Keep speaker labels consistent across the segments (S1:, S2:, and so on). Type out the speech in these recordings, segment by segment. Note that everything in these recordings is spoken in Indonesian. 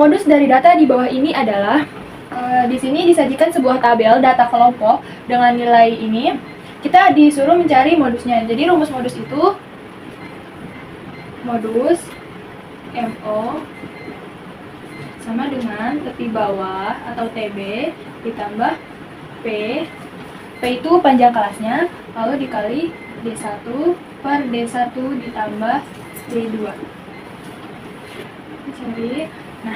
S1: modus dari data di bawah ini adalah di sini disajikan sebuah tabel data kelompok dengan nilai ini. Kita disuruh mencari modusnya. Jadi rumus modus itu modus MO sama dengan tepi bawah atau TB ditambah P. P itu panjang kelasnya, lalu dikali D1 per D1 ditambah D2. Cari. Nah,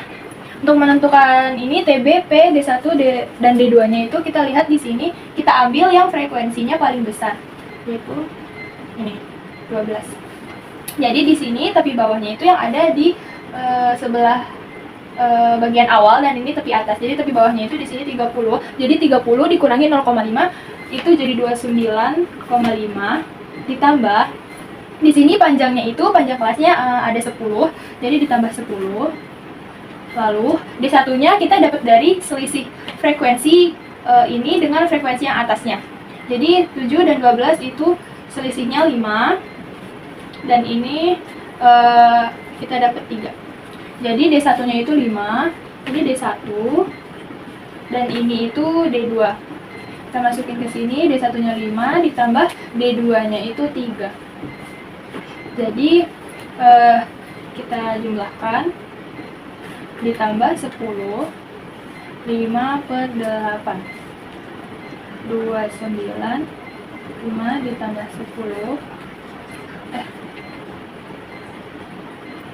S1: untuk menentukan ini TB, P, D1, dan D2-nya itu kita lihat di sini, kita ambil yang frekuensinya paling besar, yaitu ini, 12. Jadi di sini tepi bawahnya itu yang ada di sebelah bagian awal dan ini tepi atas. Jadi tepi bawahnya itu di sini 30. Jadi 30 dikurangi 0,5 itu jadi 29,5 ditambah di sini panjang kelasnya ada 10. Jadi ditambah 10. Lalu D1-nya kita dapat dari selisih frekuensi ini dengan frekuensi yang atasnya. Jadi 7 dan 12 itu selisihnya 5. Dan ini kita dapat 3. Jadi D1-nya itu 5, ini D1, dan ini itu D2. Kita masukin ke sini, D1-nya 5 ditambah D2-nya itu 3. Jadi kita jumlahkan ditambah 10, 5 per 8, 29, 5 ditambah 10,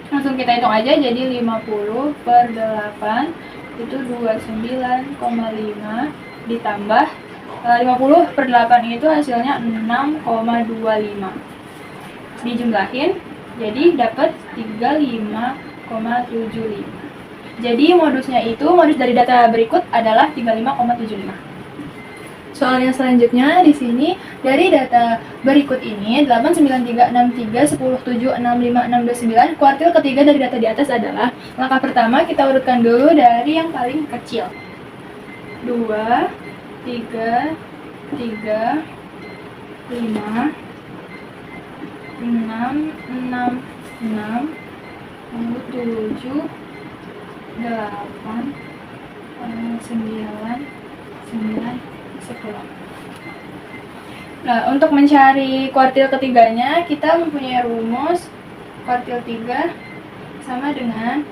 S1: langsung kita hitung aja, jadi 50 per 8 itu 29,5 ditambah 50 per 8 itu hasilnya 6,25. Dijumlahin jadi dapat 35,75. Jadi modus dari data berikut adalah 35,75. Soal yang selanjutnya di sini dari data berikut ini 8936310765629 kuartil ketiga dari data di atas adalah, langkah pertama kita urutkan dulu dari yang paling kecil. 2 3 3 5 6 6 6 lalu 7 8 9 10. Nah, untuk mencari kuartil ketiganya, kita mempunyai rumus kuartil 3 sama dengan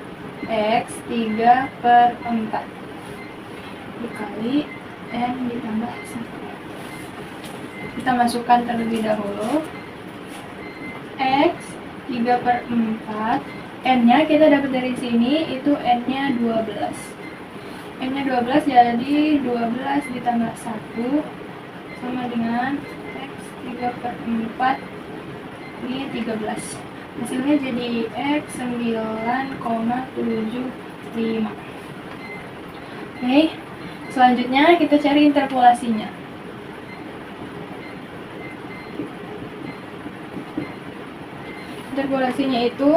S1: X3 per 4 dikali N ditambah 1. Kita masukkan terlebih dahulu X3 per 4, N-nya kita dapat dari sini, itu N-nya 12. N-nya 12 jadi 12 ditambah 1 sama dengan X3 per 4, ini 13. Hasilnya jadi X 9,75. Oke, selanjutnya kita cari interpolasinya. Interpolasinya itu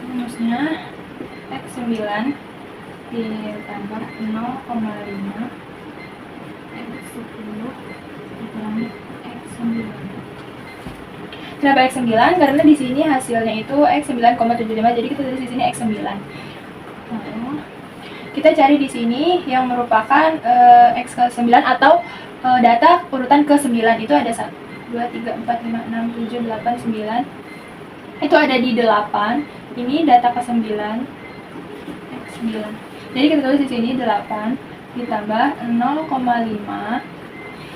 S1: rumusnya X9 ditambah 0,5 X10 dikurangi X9. Kenapa X9? Karena di sini hasilnya itu X9,75, jadi kita tulis di sini X9. Nah, kita cari di sini yang merupakan X ke 9 atau data urutan ke 9 itu ada 1, 2, 3, 4, 5, 6, 7, 8, 9. Itu ada di 8. Ini data ke 9 X9. Jadi kita tulis di sini 8 ditambah 0,5.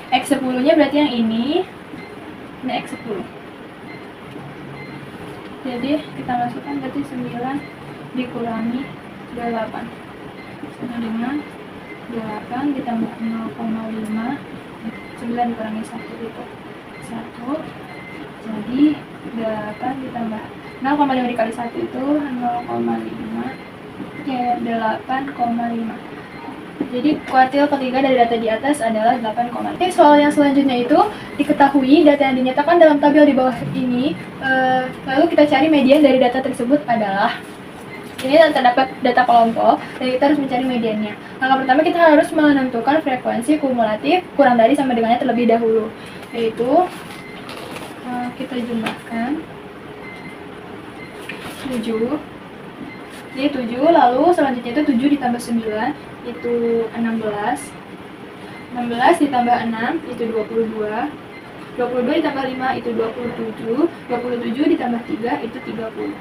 S1: X10-nya berarti yang ini X10. Jadi kita masukkan berarti 9 dikurangi 8 sama dengan 8 ditambah 0,5. 9 dikurangi 1 itu 1. Jadi 8 ditambah 0,5 dikali 1 itu 0,5 ya 8,5. Jadi kuartil ketiga dari data di atas adalah 8,5. Oke, soal yang selanjutnya itu diketahui data yang dinyatakan dalam tabel di bawah ini, lalu kita cari median dari data tersebut adalah, ini terdapat data kelompok dan kita harus mencari mediannya. Langkah pertama kita harus menentukan frekuensi kumulatif kurang dari sama dengannya terlebih dahulu, yaitu kita jumlahkan 7 Jadi 7, lalu selanjutnya itu 7 ditambah 9 itu 16. 16 ditambah 6 itu 22. 22 ditambah 5 itu 27. 27 ditambah 3 itu 30.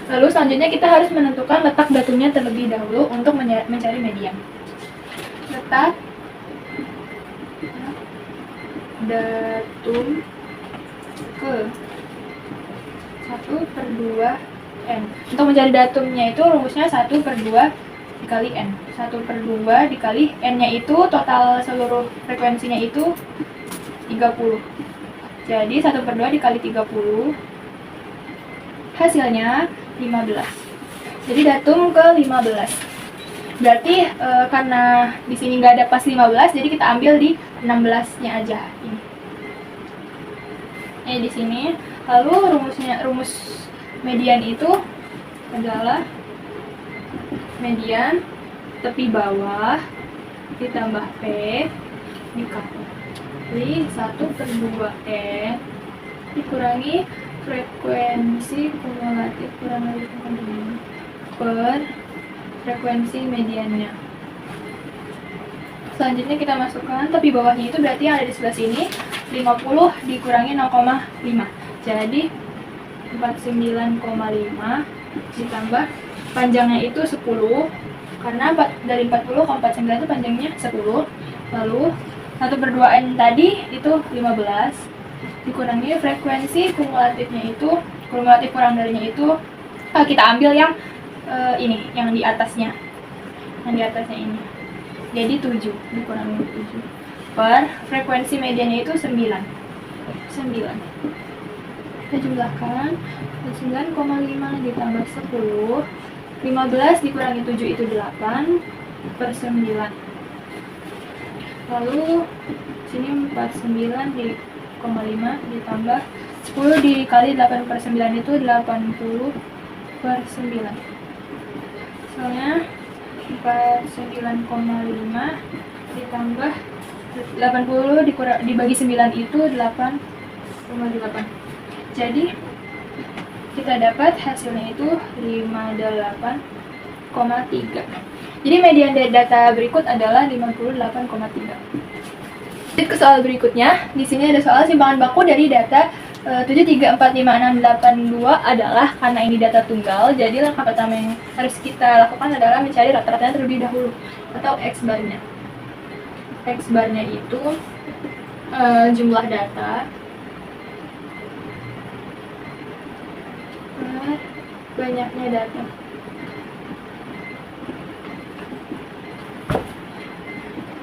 S1: Lalu selanjutnya kita harus menentukan letak datumnya terlebih dahulu untuk mencari median. Letak datum ke 1/2 N. Untuk mencari datumnya itu rumusnya 1/2 dikali N. 1/2 dikali N-nya itu total seluruh frekuensinya itu 30. Jadi 1/2 dikali 30 hasilnya 15. Jadi datum ke 15. Berarti karena di sini nggak ada pas 15, jadi kita ambil di 16-nya aja ini. Di sini. Lalu rumus median itu adalah median tepi bawah ditambah P dikali 1/2 N dikurangi frekuensi kumulatif kurang lebih per frekuensi mediannya. Selanjutnya kita masukkan tepi bawahnya itu berarti yang ada di sebelah sini 50 dikurangi 0,5. Jadi 49,5 ditambah panjangnya itu 10 karena dari 40 ke 49 itu panjangnya 10. Lalu 1/2 N tadi itu 15 dikurangi frekuensi kumulatifnya itu, kumulatif kurang darinya itu kita ambil yang ini, yang di atasnya. Yang di atasnya ini. Jadi 7 dikurangi 7 per frekuensi mediannya itu 9. Kita jumlahkan 9,5 ditambah 10. 15 dikurangi 7 itu 8 per 9. Lalu sini 49,5 ditambah 10 dikali 8 per 9 itu 80 per 9. Soalnya 49,5 ditambah 80 dibagi 9 itu 8,8. Jadi kita dapat hasilnya itu 58,3. Jadi median dari data berikut adalah 58,3. Lanjut ke soal berikutnya. Di sini ada soal simpangan baku dari data 7345682 adalah karena ini data tunggal. Jadi langkah pertama yang harus kita lakukan adalah mencari rata-ratanya terlebih dahulu atau X barnya. X barnya itu jumlah data banyaknya data.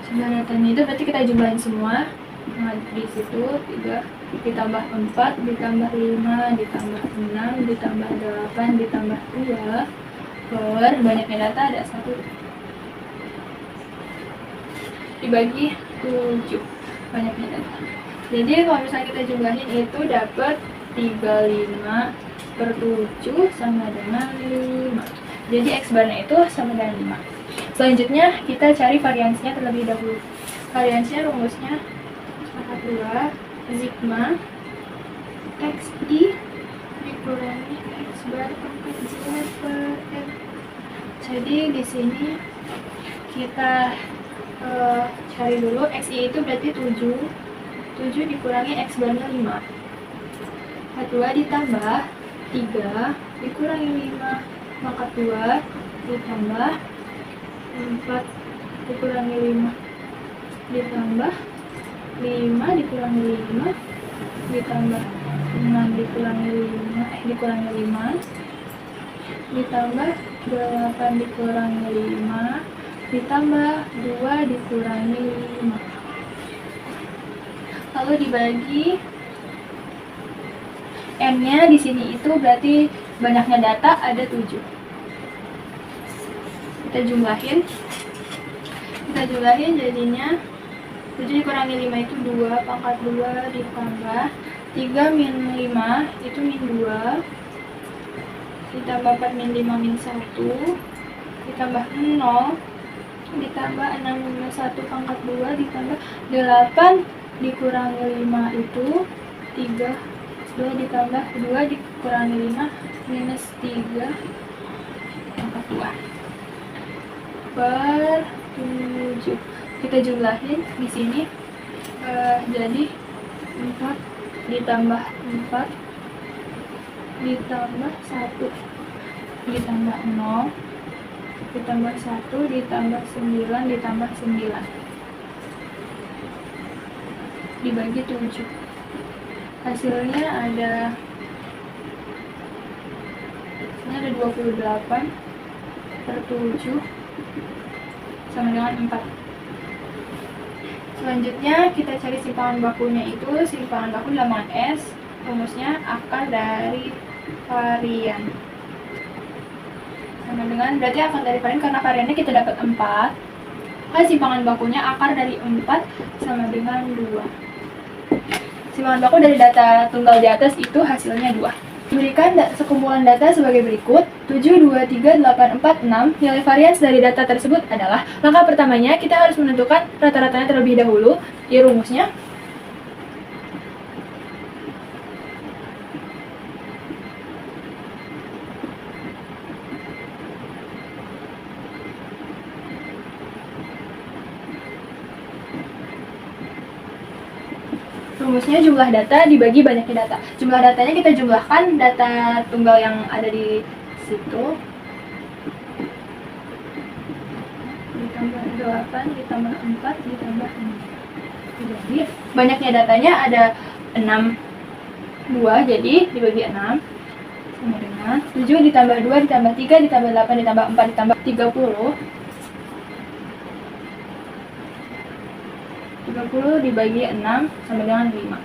S1: Jumlah datanya itu berarti kita jumlahin semua. Nah, di situ 3 ditambah 4 ditambah 5 ditambah 6 ditambah 8 ditambah 2 per banyaknya data ada 1 dibagi 7 banyaknya data. Jadi kalau misalnya kita jumlahin itu dapat 35 per 7 sama dengan 5. Jadi X barnya itu sama dengan 5. Selanjutnya kita cari variansinya terlebih dahulu. Variansinya rumusnya 2 sigma XI dikurangi X bar pangkat Z per M. Jadi di sini kita cari dulu XI itu berarti 7 dikurangi X barnya 5. 2 ditambah 3 dikurangi 5 maka 2 ditambah 4 dikurangi 5 ditambah 5 dikurangi 5 ditambah 6 dikurangi 5 ditambah 8 dikurangi 5 ditambah 2 dikurangi 5 lalu dibagi N-nya di sini itu berarti banyaknya data ada 7. Kita jumlahin jadinya 7 dikurangi 5 itu 2 pangkat 2 ditambah 3 min 5 itu min 2 ditambah 4 min 5 min 1 ditambah 0 ditambah 6 minus 1 pangkat 2 ditambah 8 dikurangi 5 itu 3 2 ditambah 2 dikurangi 5 minus 3 per 7. Kita jumlahin di sini, jadi 4 ditambah 4 ditambah 1 ditambah 0 ditambah 1 ditambah 9 ditambah 9 dibagi 7. Hasilnya ada 28 per 7 sama dengan 4. Selanjutnya kita cari simpangan bakunya itu. Simpangan baku dalam S, rumusnya akar dari varian sama dengan, berarti akar dari varian karena variannya kita dapat 4, simpangan bakunya akar dari 4 sama dengan 2. Simpangan baku dari data tunggal di atas itu hasilnya 2. Berikan sekumpulan data sebagai berikut. 7, 2, 3, 8, 4, 6. Nilai varians dari data tersebut adalah, langkah pertamanya kita harus menentukan rata-ratanya terlebih dahulu. Di rumusnya, jumlah data dibagi banyaknya data. Jumlah datanya kita jumlahkan data tunggal yang ada di situ. Ditambah 8, ditambah 4, ditambah 6. Jadi banyaknya datanya ada 6, 2, jadi dibagi 6 sama dengan 7 ditambah 2 ditambah 3 ditambah 8 ditambah 4 ditambah 30. 30 dibagi 6 sama dengan 5.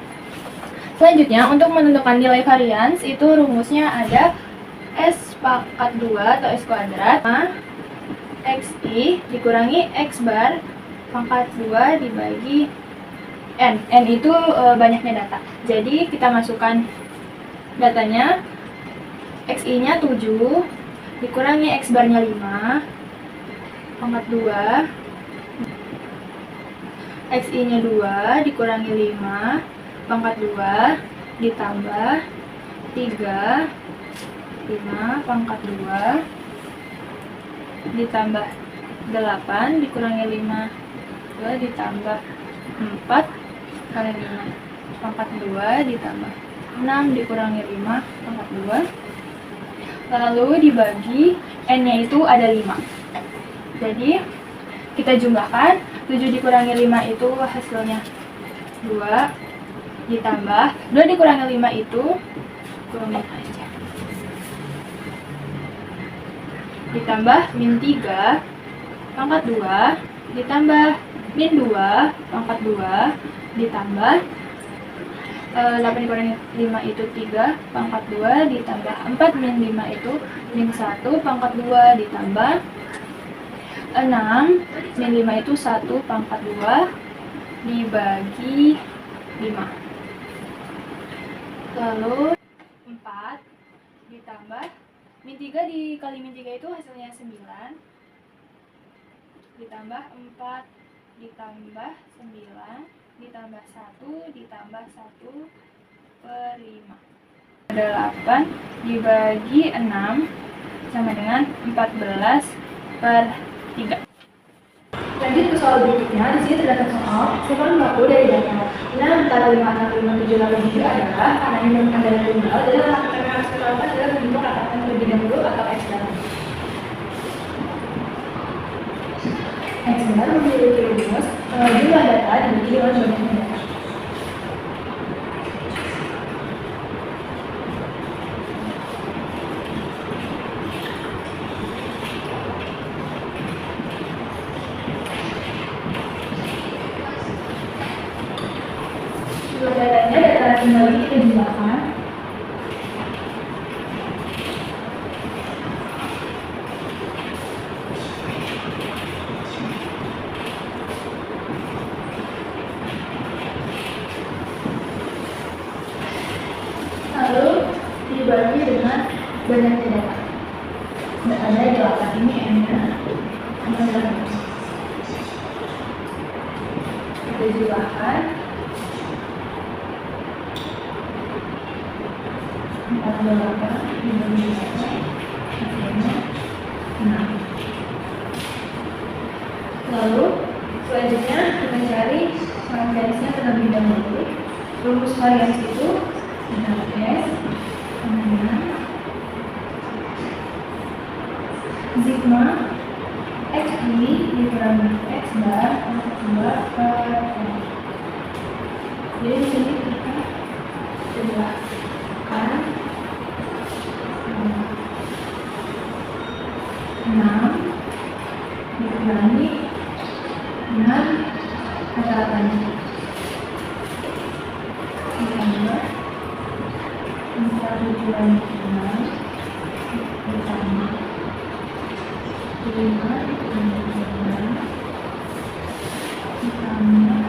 S1: Selanjutnya, untuk menentukan nilai varians itu rumusnya ada S pangkat 2 atau S kuadrat XI dikurangi X bar pangkat 2 dibagi N. N itu banyaknya data. Jadi kita masukkan datanya. XI nya 7 dikurangi X barnya 5 pangkat 2, XI nya 2 dikurangi 5 pangkat 2 ditambah 3, 5 pangkat 2 ditambah 8 dikurangi 5, 2 ditambah 4 kali 5 pangkat 2 ditambah 6 dikurangi 5 pangkat 2, lalu dibagi N nya itu ada 5. Jadi kita jumlahkan 7 dikurangi 5 itu hasilnya 2 ditambah 2 dikurangi 5 itu kurangin aja ditambah min 3 pangkat 2 ditambah min 2 pangkat 2 ditambah 8 dikurangi 5 itu 3 pangkat 2 ditambah 4 min 5 itu min 1 pangkat 2 ditambah 6 min 5 itu 1 pangkat 2 dibagi 5. Lalu 4 ditambah min 3 dikali min 3 itu hasilnya 9 ditambah 4 ditambah 9 ditambah 1 ditambah 1 per 5. Ada 8 dibagi 6 sama dengan 14 per 3. Lanjut ke soal berikutnya. Di sini terdapat soal simpangan baku dari data 6, 4, 5, 6, 5, 7, 8, 7 adalah karena ini merupakan data tunggal. Jadi langkah yang harus kita lakukan adalah membentuk kata terlebih dahulu atau X bar. X bar memiliki rumus jumlah data dibagi oleh banyaknya data. Datanya data tunggal ini kita jumlahkan. Lalu dibagi dengan banyaknya data. Ada 8 ini N-nya kita jumlahkan. 48 dibagi 8 hasilnya 6. Lalu selanjutnya kita cari variansnya terlebih dahulu. Rumus varians itu adalah S dengan sigma X ini dikurangi X bar dua per N. Jadi di sini kita jelaskan 6 dikurangi dengan kata-katanya ditambah 4 dikurangi 6 ditambah 5 dikurangi 6 ditambah 6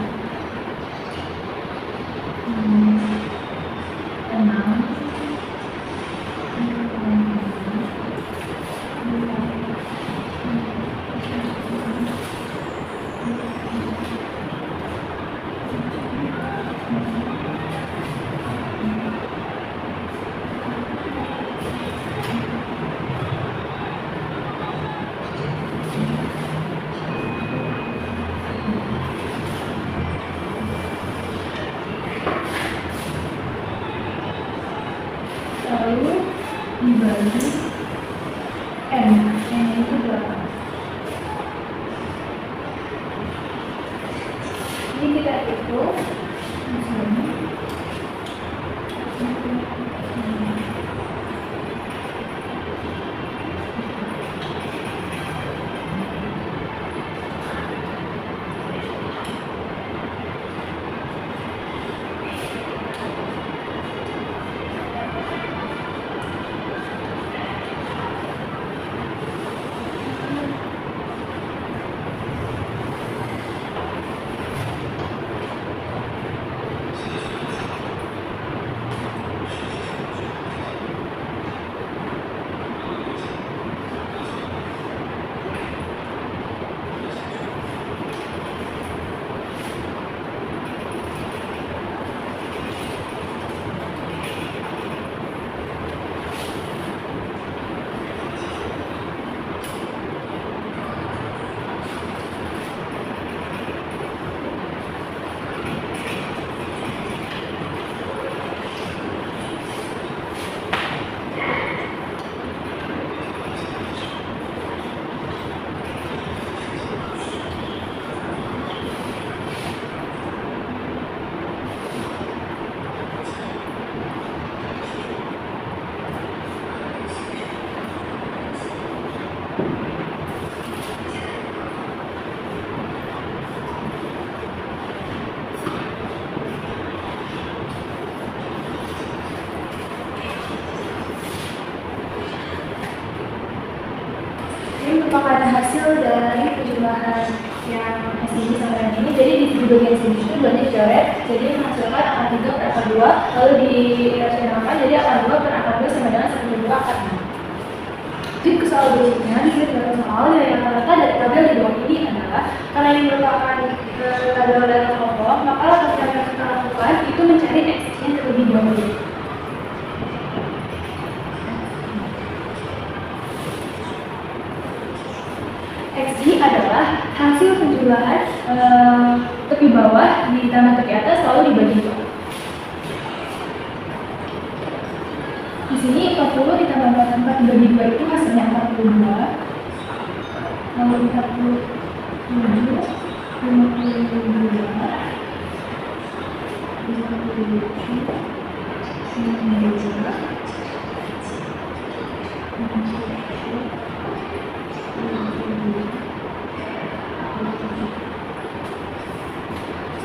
S1: lalu dibagi N itu berapa? Jadi kita hitung di sini. Merupakan hasil dari penjumlahan yang S ini sampai yang ini. Jadi di bagian sini itu duanya dicoret, jadi menghasilkan akar 3 per akar 2, lalu dirasionalkan jadi akar 2 per akar 2 sama dengan 1/2 akar 6. Jadi soal berikutnya di sini ada soal yang rata-rata dari tabel di bawah ini adalah karena ini merupakan tabel data kelompok, maka langkah yang harus kita lakukan itu mencari X-nya terlebih dahulu. XY adalah hasil penjumlahan tepi bawah ditambah tepi atas lalu dibagi 2. Di sini 40 ditambah 44 dibagi 2 itu hasilnya 42. Lalu 47, 52,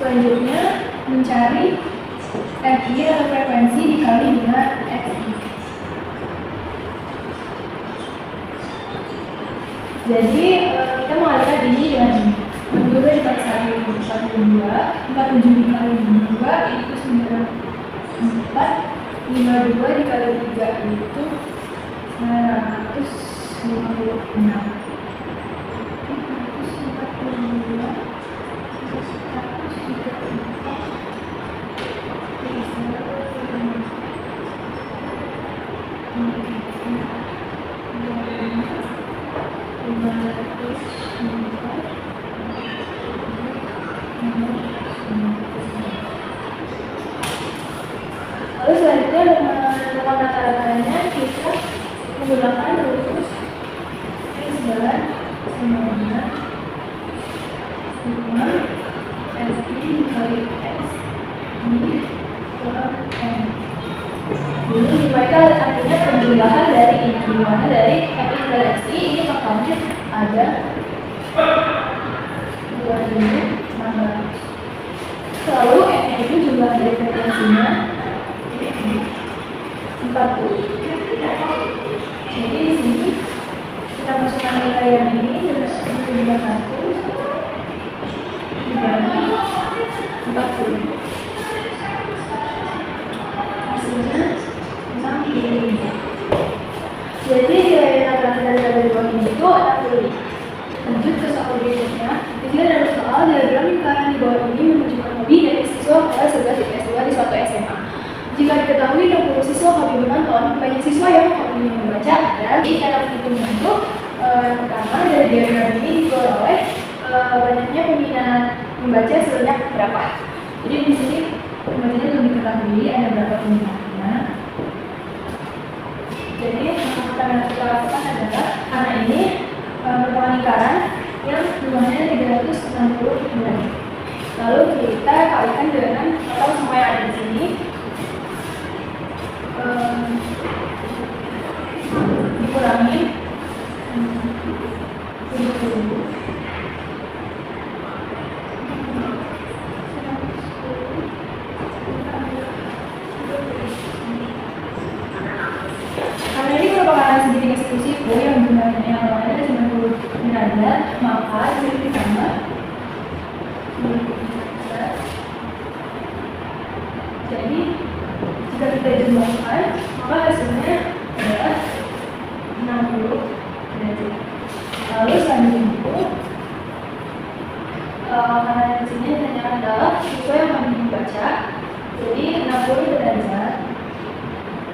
S1: selanjutnya mencari FI atau frekuensi dikali dengan XI. Jadi kita mengalihkan ini dengan ini. 42 dikali 1, 42, 47 dikali 2 itu 94, 52 dikali 3 itu 956. jumlahkan terus X bar semuanya semua SI dikali X ini per N. Jadi mereka artinya penjumlahan dari ini, dimana dari X dikali SI ini totalnya ada 2.600. Lalu N itu jumlah dari frekuensinya 40. Jadi di sini kita masukkan nilai yang ini dengan 100 dibagi 40. Hasilnya 65. Jadi nilai yang dari bawah ini itu 65. Lanjut ke soal berikutnya. Di sini ada soal diagram lingkaran di bawah ini menunjukkan hobi dari siswa kelas 11 IPS 2 di suatu SMA. Jika diketahui 60 siswa hobi menonton, banyak siswa yang hobi membaca adalah. Jadi cara perhitungan itu yang pertama dari diagram ini diperoleh banyaknya peminat membaca sebanyak berapa. Jadi di sini pembacanya belum diketahui ada berapa peminatnya. Jadi yang kita lakukan adalah karena ini merupakan lingkaran yang jumlahnya 360 bulan. Lalu kita kalikan dengan total semua yang ada di sini. Dikurangi 70.000. Karena ini merupakan segitiga eksklusif yang jumlahnya yang lainnya 90 derajat, maka jadi ditambah 90 derajat. Jadi jika kita jumlahkan, maka hasilnya adalah 60 derajat. Lalu selanjutnya itu karena di sini hanya adalah siswa yang hobi membaca, jadi 60 derajat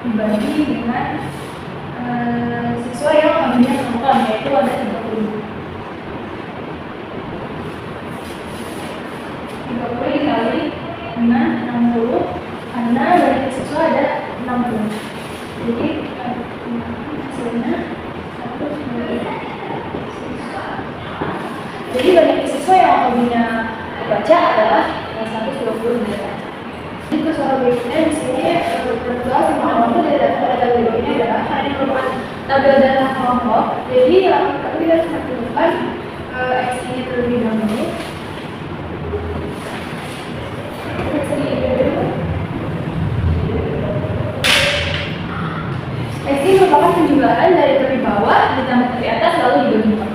S1: dibagi dengan siswa yang hobinya menonton, yaitu ada 30. 30 dikali dengan 60 karena banyaknya siswa ada 60. Jadi hasilnya 190. Jadi banyaknya siswa yang hobinya baca adalah 120 derajat. Jadi ke soal berikutnya di sini bertugas sama kelompok dari data tabel ini adalah karena ini merupakan tabel data kelompok. Jadi kita harus menentukan X ini terlebih dahulu. X ini merupakan penjumlahan dari tepi bawah ditambah tepi atas lalu dibagi 4.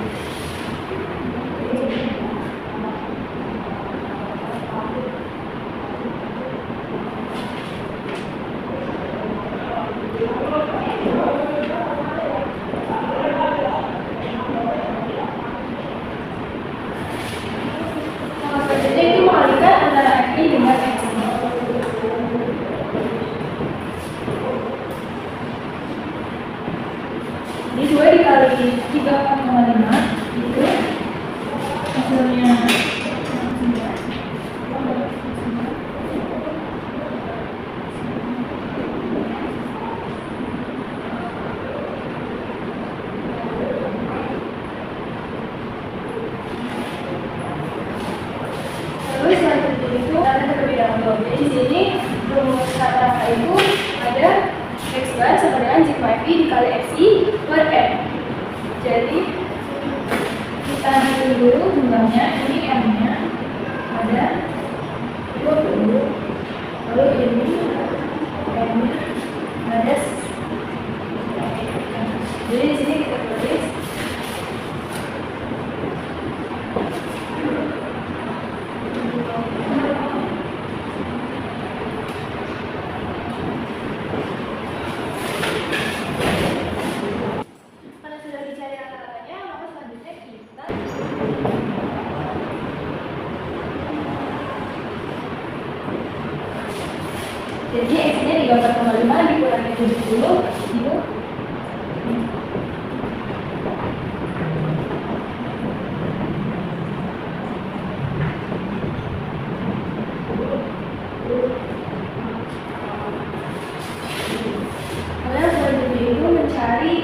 S1: Ini 2 dikali 3,5 itu hasilnya 9. Lalu selanjutnya itu data terlebih dahulu. Jadi di sini rumus kata itu ada X bar sama dengan sigma Fi dikali Xi per N. Jadi kita hitung dulu jumlahnya. Ini M-nya ada 20. Lalu ini M-nya ada 10. Jadi di sini kita tulis jadi X-nya 34,5 dikurangi 70 itu kalian selanjutnya itu mencari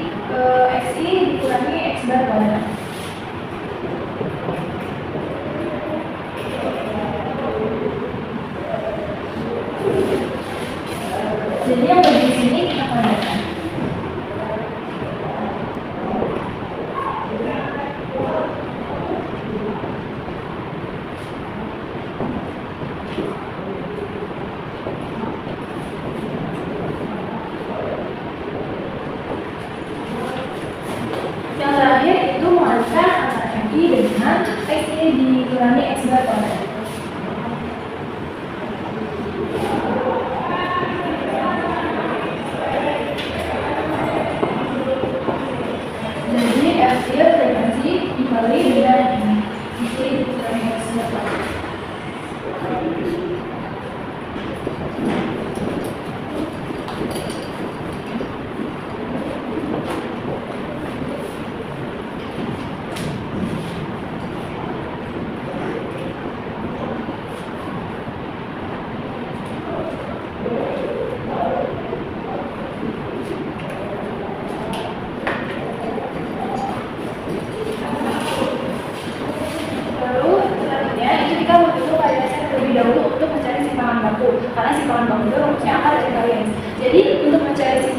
S1: karena simpanan baku itu rumusnya akar dari varians. Jadi untuk mencari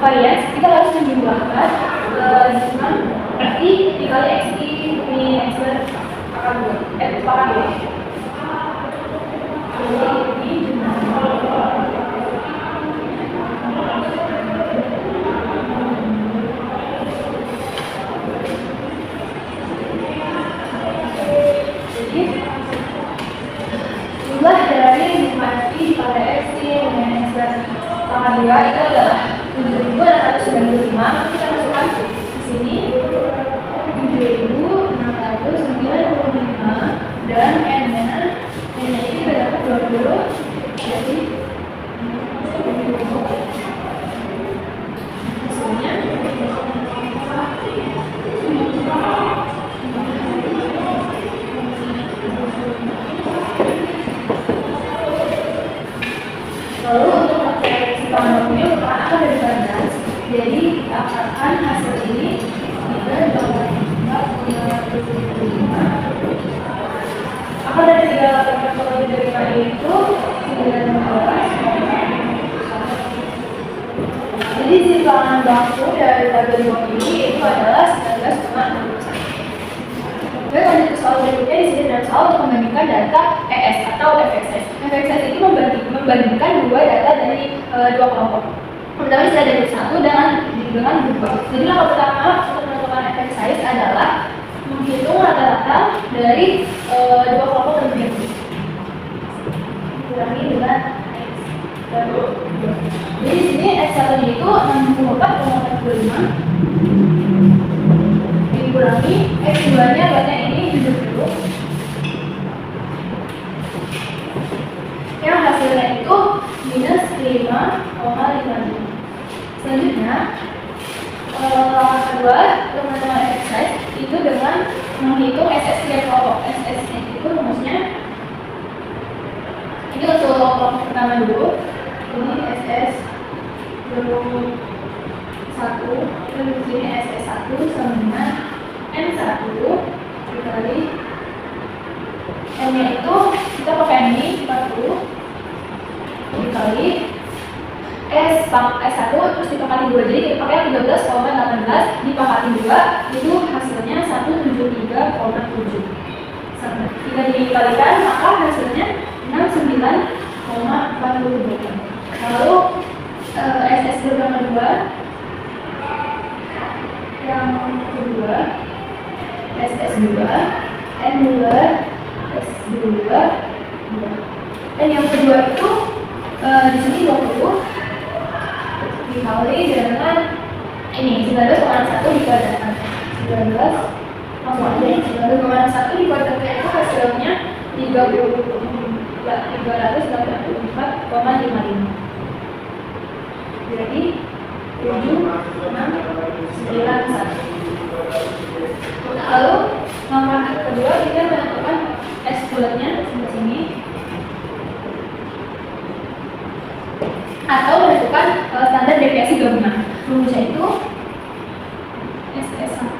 S1: varians kita harus menjumlahkan dengan berarti dikali x ini x akar 2 akar 2. Jadi ini jumlah jumlah dari 5 pada x dengan x pangkat 2 itu adalah 7.695. Kita masukkan di sini 7.695 dan n-nya ini berdapat 20. Jadi hasilnya lalu untuk mencari simpanan bakunya merupakan akar dari 14. Jadi kita akan hasil ini kita dapat 4,75. Akar dari 3,75 itu 19. Jadi simpanan baku dari tabel ini itu adalah 19,61. Baik, lanjut ke soal berikutnya. Di sini ada soal untuk membandingkan data ES atau FXS. FXS itu membandingkan dua data dari dua kelompok. Pertama sudah dari satu dengan dua. Jadi langkah pertama untuk menentukan FXS adalah menghitung rata-rata dari dua kelompok terlebih dahulu. Kurangi dengan X. Jadi di sini X1 itu 64,45 dikurangi X2 nya berarti ini 70. Yang hasilnya itu minus 5,55. Selanjutnya kedua teman-teman exercise itu dengan menghitung SS tiga kelompok. SS itu rumusnya ini untuk kelompok pertama dulu. Ini SS belum 1 dan di sini SS1 sama dengan N1 dikali N-nya itu kita pakai ini 40 dikali S1 terus dipakati 2, jadi kita pakai 13,18 dipakati 2 itu hasilnya 173,7. Jika dikalikan maka hasilnya 69,42. Lalu SS yang kedua SS2 N2 S2 dan yang kedua itu di sini 20 dikali dengan ini 19,1 dikuadratkan 19,1 dikuadratkan itu hasilnya 384,55. Jadi 7,691. Lalu langkah kedua kita menentukan S bulatnya di sini atau menentukan standar deviasi gabungan. Rumusnya itu SS1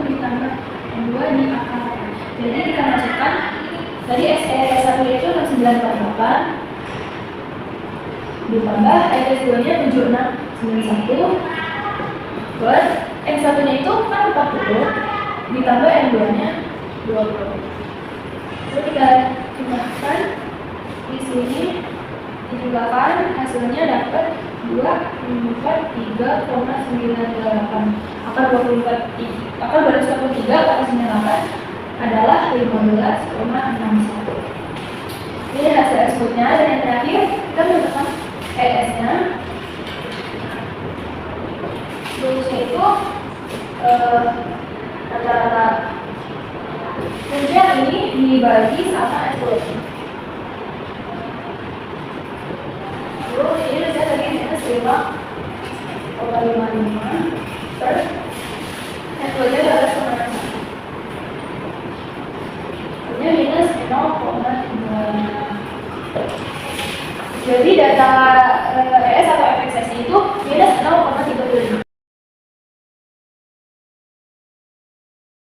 S1: ditambah N2 di akar. Jadi kita masukkan tadi SS1 itu 6948 ditambah SS2 nya 7691 buat N1 nya itu kan 40 ditambah N2 nya 20. Lalu kita jumlahkan di sini dijumlahkan hasilnya dapat 243,98 akar 243 kali 98 adalah 15,61. Ini hasil ekspornya dan yang terakhir kita menentukan ES-nya. Rumusnya itu rata-rata rincian ini dibagi sama ekspornya. Lalu ini rincian lagi minus 5,55 per ekspornya adalah 9,1. Ini minus 0,3. Jadi data ES atau FXS itu minus 0,3.